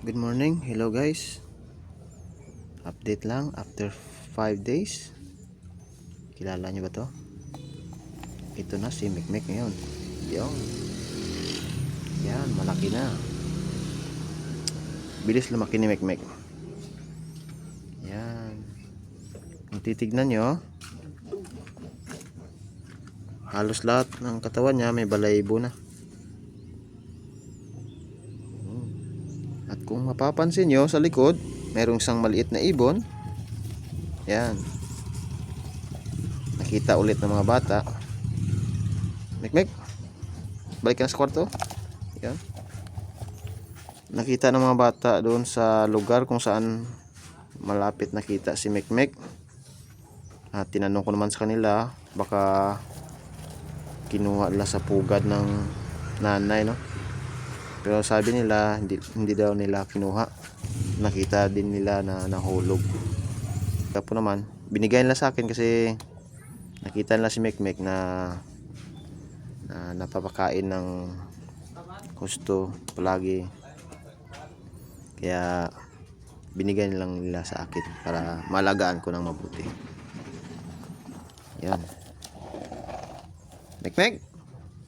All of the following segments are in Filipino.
Good morning, hello guys. Update lang after 5 days. Kilala nyo ba to? Ito na si Mekmek ngayon. Yan, yan, malaki na. Bilis lumaki ni Mekmek. Yan. Kung titignan nyo, halos lahat ng katawan niya may balahibo na. At kung mapapansin nyo sa likod, merong isang maliit na ibon. Yan. Nakita ulit ng mga bata. Mekmek, balik ka na sa kwarto. Yan. Nakita ng mga bata doon sa lugar kung saan malapit nakita si Mekmek. At tinanong ko naman sa kanila, baka kinuha nila sa pugad ng nanay, no? Pero sabi nila hindi daw nila kinuha. Nakita din nila na nahulog. Tapos naman binigay nila sa akin kasi nakita nila si Mekmek na napapakain ng gusto palagi. Kaya binigay nilang nila sa akin para malagaan ko ng mabuti. Yan. Mekmek!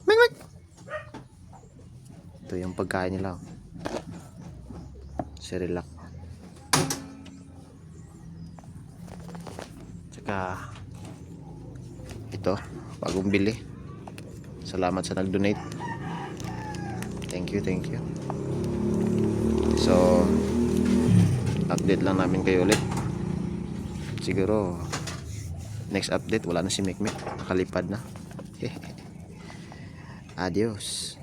Mekmek! Ito yung pagkain nila. Cerelac. Tsaka ito, bagong bili. Salamat sa nag-donate. Thank you, thank you. So, update lang namin kayo ulit. Siguro next update wala na si Mekmek, nakalipad na. Adios.